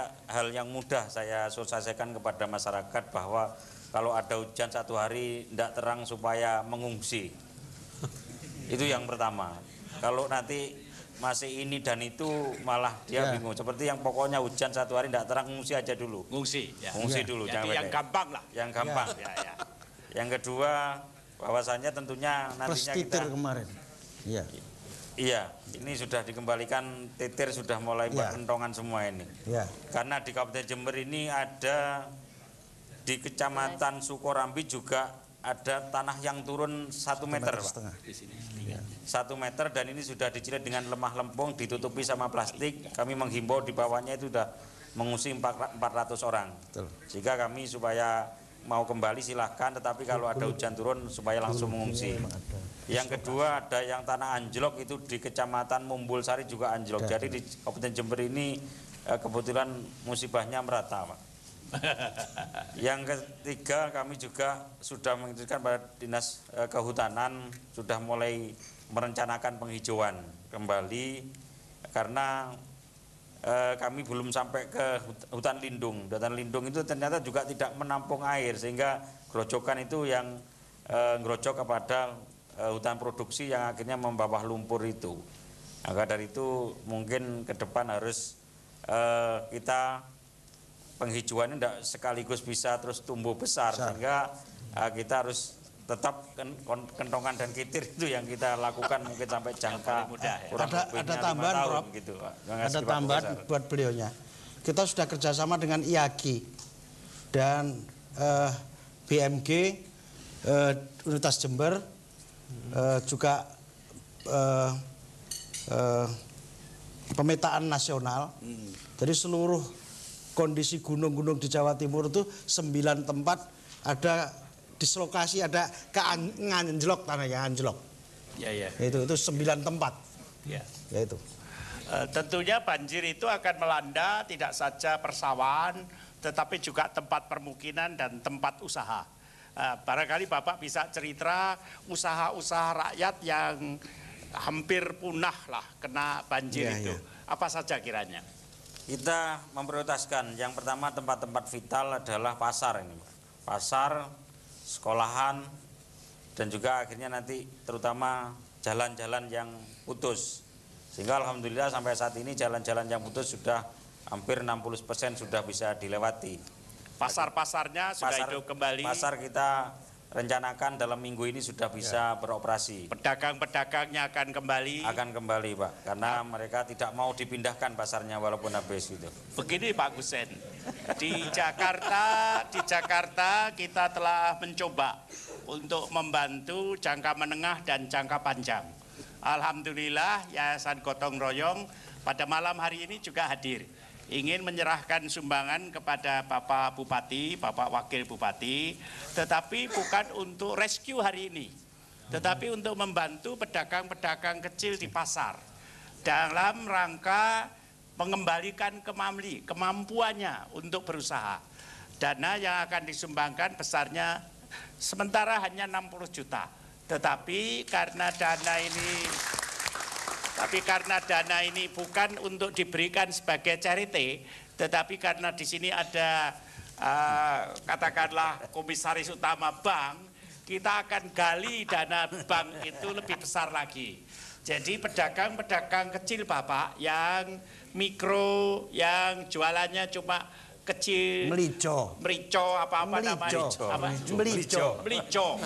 hal yang mudah saya sosialisasikan kepada masyarakat bahwa kalau ada hujan 1 hari tidak terang supaya mengungsi. Itu yang pertama. Kalau nanti masih ini dan itu malah dia bingung. Seperti yang pokoknya hujan 1 hari tidak terang, ngungsi aja dulu. Ngungsi. Ya. Ngungsi dulu. Jadi yang gampang lah. Yang gampang. Ya. Yang kedua, bahwasannya tentunya nantinya kita kemarin. Iya, ini sudah dikembalikan, titir sudah mulai pentongan semua ini. Karena di Kabupaten Jember ini ada di Kecamatan Sukorambi juga ada tanah yang turun 1 meter, Pak. 1 meter, dan ini sudah dicilit dengan lemah lempung, ditutupi sama plastik. Kami menghimbau di bawahnya itu sudah mengungsi 400 orang. Jika kami supaya mau kembali silahkan, tetapi kalau ada hujan turun supaya langsung mengungsi. Yang kedua ada yang tanah anjlok itu di Kecamatan Mumbulsari juga anjlok. Jadi di Kabupaten Jember ini kebetulan musibahnya merata, Pak. Yang ketiga kami juga sudah menginstruksikan pada Dinas Kehutanan sudah mulai merencanakan penghijauan kembali karena kami belum sampai ke hutan lindung. Hutan lindung itu ternyata juga tidak menampung air sehingga gerojokan itu yang gerojok kepada hutan produksi yang akhirnya membawa lumpur itu. Maka dari itu mungkin ke depan harus kita penghijauannya tidak sekaligus bisa terus tumbuh besar sehingga kita harus tetap kentongan dan kitir itu yang kita lakukan mungkin sampai jangka kurang lebihnya 5 tambahan, tahun Prof. gitu, Pak. Ada tambahan buat beliaunya. Kita sudah kerjasama dengan IAGI dan BMG Universitas Jember juga pemetaan nasional. Jadi seluruh kondisi gunung-gunung di Jawa Timur itu 9 tempat ada dislokasi, ada anjlok tanahnya, anjlok. Ya. Itu 9 tempat. Ya. Yaitu. Tentunya banjir itu akan melanda tidak saja persawahan, tetapi juga tempat permukiman dan tempat usaha. Barangkali Bapak bisa cerita usaha-usaha rakyat yang hampir punah lah kena banjir itu. Apa saja kiranya? Kita memprioritaskan yang pertama tempat-tempat vital adalah pasar ini, pasar, sekolahan, dan juga akhirnya nanti terutama jalan-jalan yang putus. Sehingga alhamdulillah sampai saat ini jalan-jalan yang putus sudah hampir 60% sudah bisa dilewati. Pasar-pasarnya sudah hidup kembali. Pasar kita rencanakan dalam minggu ini sudah bisa beroperasi. Pedagang-pedagangnya akan kembali. Akan kembali, Pak, karena mereka tidak mau dipindahkan pasarnya walaupun habis gitu. Begini Pak Gusen, di Jakarta kita telah mencoba untuk membantu jangka menengah dan jangka panjang. Alhamdulillah Yayasan Gotong Royong pada malam hari ini juga hadir. Ingin menyerahkan sumbangan kepada Bapak Bupati, Bapak Wakil Bupati, tetapi bukan untuk rescue hari ini, tetapi untuk membantu pedagang-pedagang kecil di pasar dalam rangka mengembalikan kemampuannya untuk berusaha. Dana yang akan disumbangkan besarnya sementara hanya 60 juta. Tetapi karena dana ini bukan untuk diberikan sebagai charity, tetapi karena di sini ada katakanlah komisaris utama bank, kita akan gali dana bank itu lebih besar lagi. Jadi pedagang-pedagang kecil Bapak yang mikro, yang jualannya cuma kecil, melico apa-apa namanya, melico.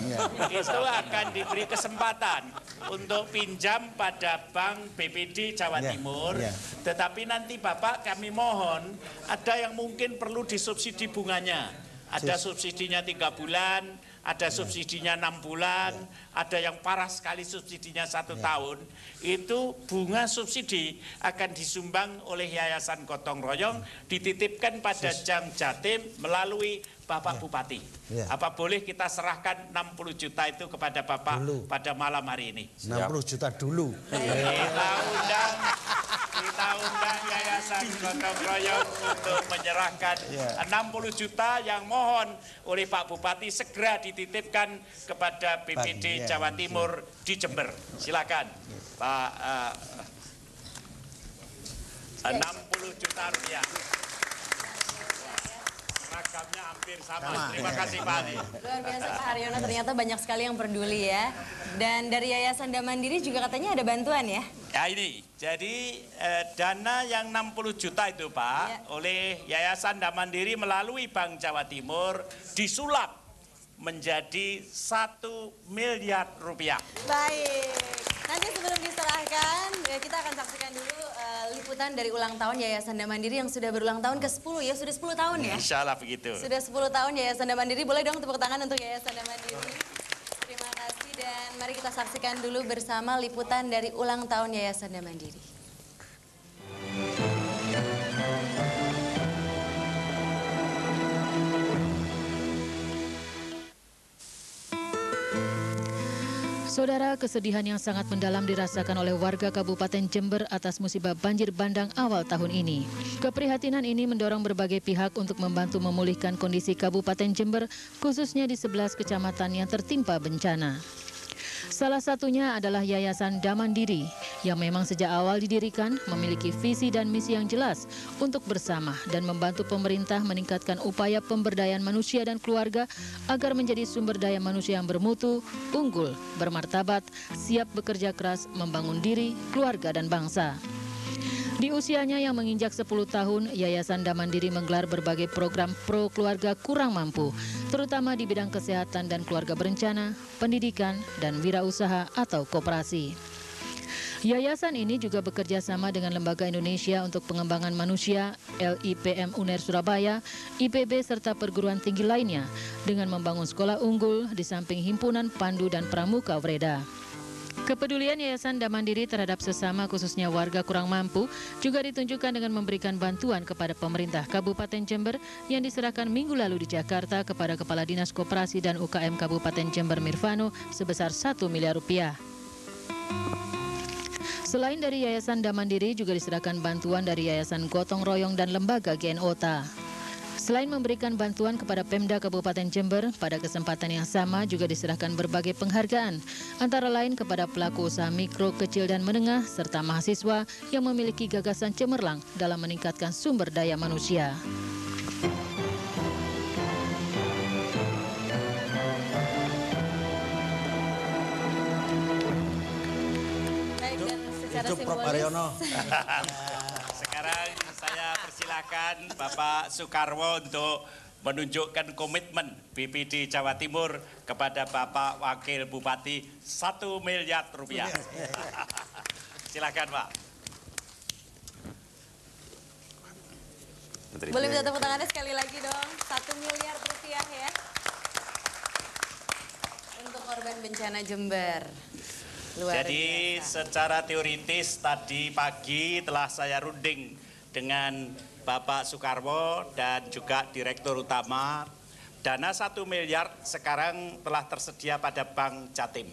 Itu akan diberi kesempatan untuk pinjam pada Bank BPD Jawa Timur. Tetapi nanti Bapak kami mohon ada yang mungkin perlu disubsidi bunganya. Ada subsidinya 3 bulan, ada subsidinya 6 bulan, ada yang parah sekali subsidinya 1 tahun. Itu bunga subsidi akan disumbang oleh Yayasan Gotong Royong, dititipkan pada Jam Jatim melalui Bapak Bupati. Apa boleh kita serahkan 60 juta itu kepada Bapak pada malam hari ini? 60 juta dulu. Kita undang Yayasan Gotong Royong untuk menyerahkan 60 juta yang mohon oleh Pak Bupati segera dititipkan kepada BPD Jawa Timur di Jember. Silakan Pak. 60 juta rupiah. Ragamnya hampir sama. Terima kasih Pak Adi. Luar biasa Pak Haryono, ternyata banyak sekali yang peduli ya. Dan dari Yayasan Damandiri juga katanya ada bantuan ya? Ya ini, jadi dana yang 60 juta itu Pak, oleh Yayasan Damandiri melalui Bank Jawa Timur disulap menjadi 1 miliar rupiah. Baik, nanti sebelum diserahkan kita akan saksikan dulu liputan dari ulang tahun Yayasan Damandiri yang sudah berulang tahun ke-10 ya, sudah 10 tahun ya? Insya Allah begitu. Sudah 10 tahun Yayasan Damandiri, boleh dong tepuk tangan untuk Yayasan Damandiri. Terima kasih dan mari kita saksikan dulu bersama liputan dari ulang tahun Yayasan Damandiri. Saudara, kesedihan yang sangat mendalam dirasakan oleh warga Kabupaten Jember atas musibah banjir bandang awal tahun ini. Keprihatinan ini mendorong berbagai pihak untuk membantu memulihkan kondisi Kabupaten Jember, khususnya di 11 kecamatan yang tertimpa bencana. Salah satunya adalah Yayasan Damandiri yang memang sejak awal didirikan memiliki visi dan misi yang jelas untuk bersama dan membantu pemerintah meningkatkan upaya pemberdayaan manusia dan keluarga agar menjadi sumber daya manusia yang bermutu, unggul, bermartabat, siap bekerja keras, membangun diri, keluarga dan bangsa. Di usianya yang menginjak 10 tahun, Yayasan Damandiri menggelar berbagai program pro keluarga kurang mampu, terutama di bidang kesehatan dan keluarga berencana, pendidikan, dan wirausaha atau koperasi. Yayasan ini juga bekerja sama dengan Lembaga Indonesia untuk Pengembangan Manusia, LIPM UNER Surabaya, IPB, serta perguruan tinggi lainnya dengan membangun sekolah unggul di samping himpunan pandu dan pramuka Wreda. Kepedulian Yayasan Damandiri terhadap sesama khususnya warga kurang mampu juga ditunjukkan dengan memberikan bantuan kepada pemerintah Kabupaten Jember yang diserahkan minggu lalu di Jakarta kepada Kepala Dinas Koperasi dan UKM Kabupaten Jember Mirvano sebesar 1 miliar rupiah. Selain dari Yayasan Damandiri juga diserahkan bantuan dari Yayasan Gotong Royong dan Lembaga GNOTA. Selain memberikan bantuan kepada Pemda Kabupaten Jember, pada kesempatan yang sama juga diserahkan berbagai penghargaan, antara lain kepada pelaku usaha mikro, kecil, dan menengah, serta mahasiswa yang memiliki gagasan cemerlang dalam meningkatkan sumber daya manusia. Hidup Prof. Haryono. Sekarang saya persilakan Bapak Soekarwo untuk menunjukkan komitmen BPD Jawa Timur kepada Bapak Wakil Bupati 1 miliar rupiah. Silakan Pak. Boleh minta tepuk tangannya sekali lagi dong. 1 miliar rupiah ya. Untuk korban bencana Jember. Luar Jadi biasa. secara teoritis tadi pagi telah saya runding dengan Bapak Soekarwo dan juga Direktur Utama. Dana 1 miliar sekarang telah tersedia pada Bank Jatim.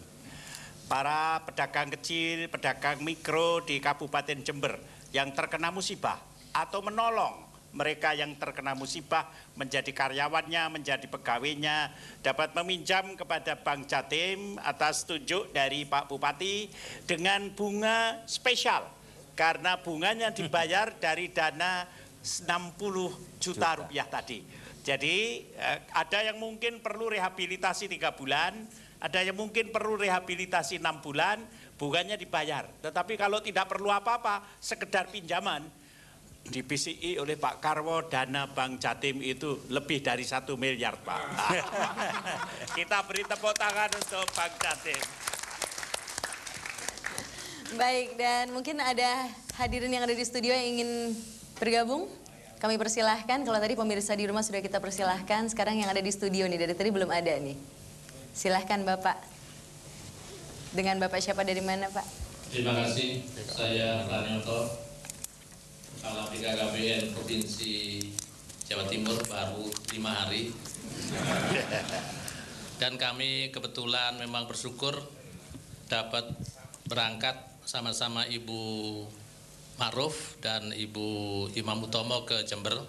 Para pedagang kecil, pedagang mikro di Kabupaten Jember yang terkena musibah atau menolong mereka yang terkena musibah menjadi karyawannya, menjadi pegawainya, dapat meminjam kepada Bank Jatim atas tunjuk dari Pak Bupati dengan bunga spesial. Karena bunganya dibayar dari dana 60 juta rupiah tadi. Jadi ada yang mungkin perlu rehabilitasi 3 bulan, ada yang mungkin perlu rehabilitasi 6 bulan, bunganya dibayar. Tetapi kalau tidak perlu apa-apa, sekedar pinjaman, di BCI oleh Pak Karwo, dana Bank Jatim itu lebih dari 1 miliar Pak. Kita beri tepuk tangan untuk Bank Jatim. Baik, dan mungkin ada hadirin yang ada di studio yang ingin bergabung. Kami persilahkan, kalau tadi pemirsa di rumah sudah kita persilahkan, sekarang yang ada di studio nih, dari tadi belum ada nih. Silahkan Bapak. Dengan Bapak siapa, dari mana Pak? Terima kasih, saya Pranyoto, Kepala BKKBN Provinsi Jawa Timur, baru 5 hari. Dan kami kebetulan memang bersyukur dapat berangkat sama-sama Ibu Ma'ruf dan Ibu Imam Utomo ke Jember.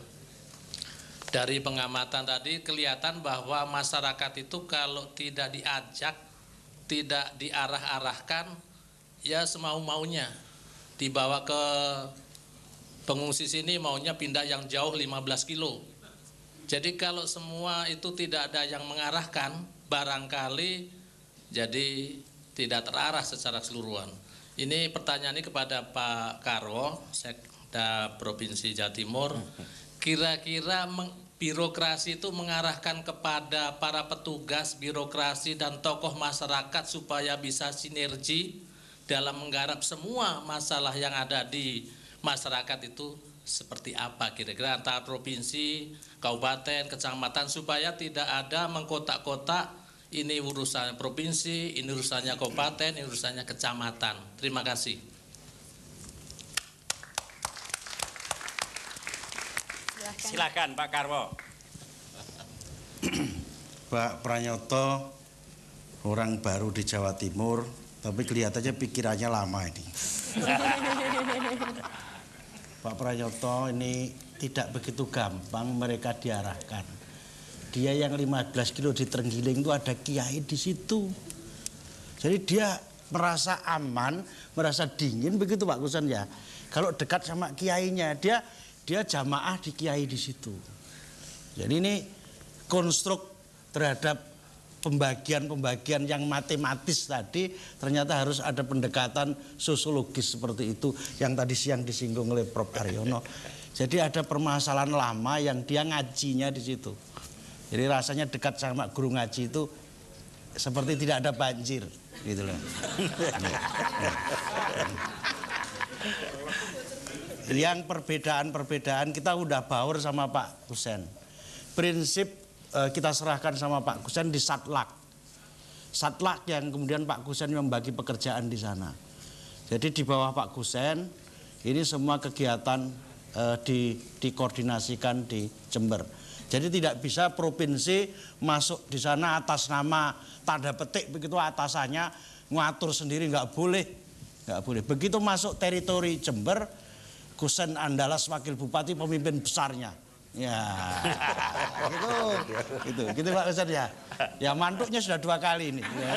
Dari pengamatan tadi kelihatan bahwa masyarakat itu kalau tidak diajak, tidak diarah-arahkan, ya semau-maunya dibawa ke pengungsi sini maunya pindah yang jauh 15 kilo. Jadi kalau semua itu tidak ada yang mengarahkan, barangkali jadi tidak terarah secara keseluruhan. Ini pertanyaan ini kepada Pak Karwo, Sekda Provinsi Jawa Timur. Kira-kira birokrasi itu mengarahkan kepada para petugas birokrasi dan tokoh masyarakat supaya bisa sinergi dalam menggarap semua masalah yang ada di masyarakat itu seperti apa kira-kira antara provinsi, kabupaten, kecamatan, supaya tidak ada mengkotak-kotak ini urusannya provinsi, ini urusannya kabupaten, ini urusannya kecamatan. Terima kasih. Silakan Pak Karwo. Pak Pranyoto orang baru di Jawa Timur, tapi kelihatannya pikirannya lama ini. Pak Pranyoto ini tidak begitu gampang mereka diarahkan. Dia yang 15 kilo di Trenggiling itu ada kiai di situ. Jadi dia merasa aman, merasa dingin begitu Pak Kusen ya. Kalau dekat sama kiainya, dia jamaah di kiai di situ. Jadi ini konstruk terhadap pembagian-pembagian yang matematis tadi, ternyata harus ada pendekatan sosiologis seperti itu yang tadi siang disinggung oleh Prof. Aryono. Jadi ada permasalahan lama yang dia ngajinya di situ. Jadi rasanya dekat sama guru ngaji itu seperti tidak ada banjir, gitu loh. Yang perbedaan-perbedaan kita udah baur sama Pak Kusen. Prinsip kita serahkan sama Pak Kusen di Satlak. Satlak yang kemudian Pak Kusen membagi pekerjaan di sana. Jadi di bawah Pak Kusen ini semua kegiatan dikoordinasikan di Jember. Jadi tidak bisa provinsi masuk di sana atas nama tanda petik begitu atasannya ngatur sendiri, nggak boleh. Begitu masuk teritori Jember, Kusen Andalas Wakil Bupati pemimpin besarnya. Ya, gitu Pak Kusen ya. Ya mantuknya sudah 2 kali ini. Ya.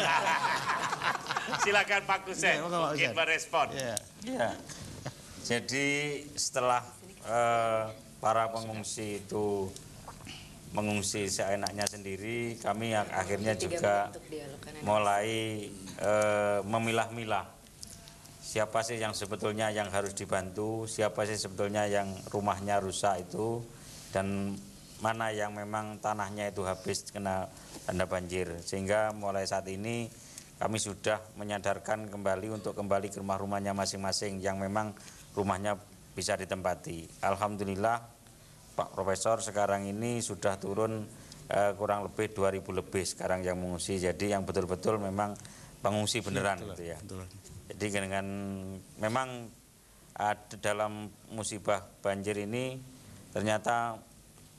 Silakan Pak Kusen, mungkin merespon. Ya. Jadi setelah para pengungsi itu mengungsi seenaknya sendiri, kami akhirnya juga mulai memilah-milah siapa sih yang sebetulnya yang harus dibantu, siapa sih sebetulnya yang rumahnya rusak itu, dan mana yang memang tanahnya itu habis kena tanda banjir. Sehingga mulai saat ini kami sudah menyadarkan kembali untuk kembali ke rumah-rumahnya masing-masing yang memang rumahnya bisa ditempati. Alhamdulillah Pak Profesor sekarang ini sudah turun kurang lebih 2.000 lebih sekarang yang mengungsi. Jadi yang betul-betul memang pengungsi beneran gitu ya. Jadi dengan memang dalam musibah banjir ini ternyata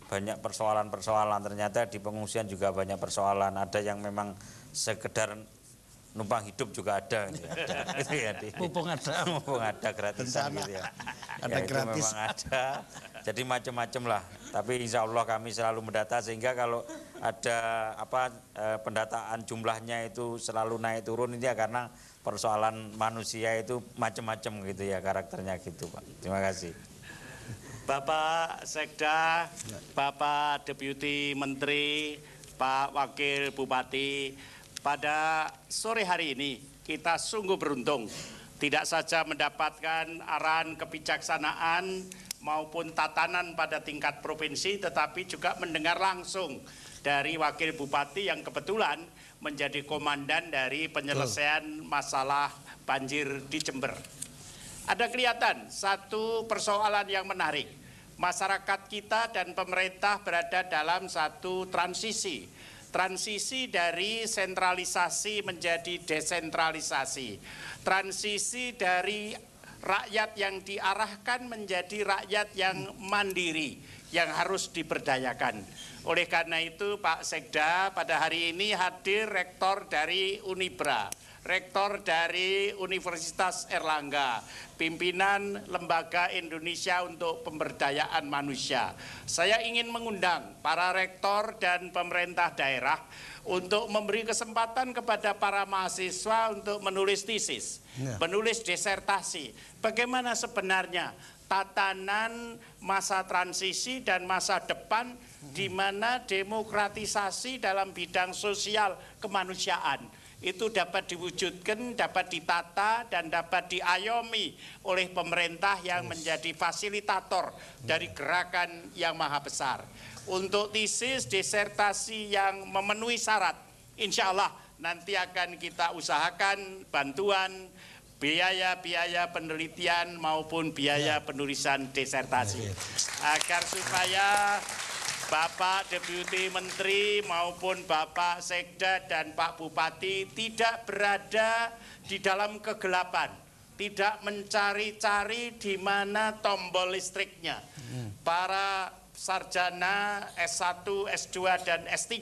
banyak persoalan-persoalan. Ternyata di pengungsian juga banyak persoalan. Ada yang memang sekedar numpang hidup juga ada, gitu ya. Mumpung ada gratisan gitu ya. Ada ya, gratis. Memang ada. Jadi macam-macam lah. Tapi insya Allah kami selalu mendata sehingga kalau ada pendataan jumlahnya itu selalu naik turun ini ya karena persoalan manusia itu macam-macam gitu ya karakternya gitu Pak. Terima kasih. Bapak Sekda, Bapak Deputi Menteri, Pak Wakil Bupati, pada sore hari ini kita sungguh beruntung tidak saja mendapatkan arahan kebijaksanaan maupun tatanan pada tingkat provinsi, tetapi juga mendengar langsung dari Wakil Bupati yang kebetulan menjadi komandan dari penyelesaian masalah banjir di Jember. Ada kelihatan satu persoalan yang menarik. Masyarakat kita dan pemerintah berada dalam satu transisi. Transisi dari sentralisasi menjadi desentralisasi. Transisi dari rakyat yang diarahkan menjadi rakyat yang mandiri, yang harus diberdayakan. Oleh karena itu Pak Sekda pada hari ini hadir rektor dari Unibra, rektor dari Universitas Erlangga, pimpinan Lembaga Indonesia untuk Pemberdayaan Manusia. Saya ingin mengundang para rektor dan pemerintah daerah untuk memberi kesempatan kepada para mahasiswa untuk menulis tesis, menulis disertasi. Bagaimana sebenarnya tatanan masa transisi dan masa depan di mana demokratisasi dalam bidang sosial kemanusiaan itu dapat diwujudkan, dapat ditata, dan dapat diayomi oleh pemerintah yang menjadi fasilitator dari gerakan yang maha besar. Untuk tesis, disertasi yang memenuhi syarat, insya Allah nanti akan kita usahakan bantuan biaya-biaya penelitian maupun biaya penulisan disertasi. Agar supaya Bapak Deputi Menteri maupun Bapak Sekda dan Pak Bupati tidak berada di dalam kegelapan, tidak mencari-cari di mana tombol listriknya. Para sarjana S1, S2, dan S3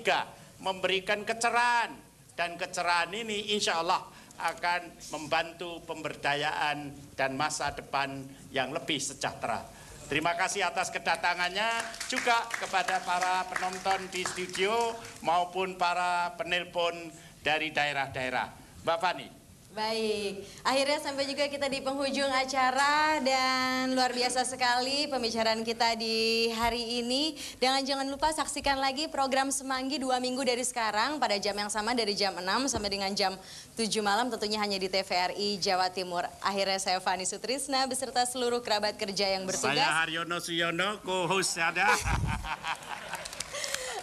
memberikan kecerahan, dan kecerahan ini insya Allah akan membantu pemberdayaan dan masa depan yang lebih sejahtera. Terima kasih atas kedatangannya, juga kepada para penonton di studio maupun para penelpon dari daerah-daerah. Mbak Fani. Baik, akhirnya sampai juga kita di penghujung acara dan luar biasa sekali pembicaraan kita di hari ini. Dan jangan lupa saksikan lagi program Semanggi 2 minggu dari sekarang pada jam yang sama dari jam 6 sampai dengan jam 7 malam tentunya hanya di TVRI Jawa Timur. Akhirnya saya Fani Sutrisna beserta seluruh kerabat kerja yang bertugas. Saya Haryono Suyono, co-host ada.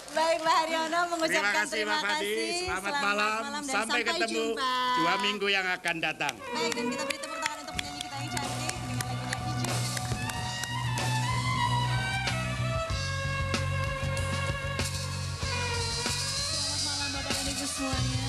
Baik Pak Haryono mengucapkan terima Pak kasih. Fadi. Selamat malam. Dan Sampai ketemu jumpa. 2 minggu yang akan datang. Baik, dan kita beri tepuk tangan untuk penyanyi kita yang cantik dengan lagunya Hijau. Selamat malam Bapak dan Ibu semuanya.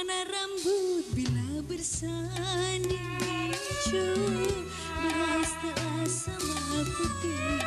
Rambut bila bersanding hijau, beras tak sama putih.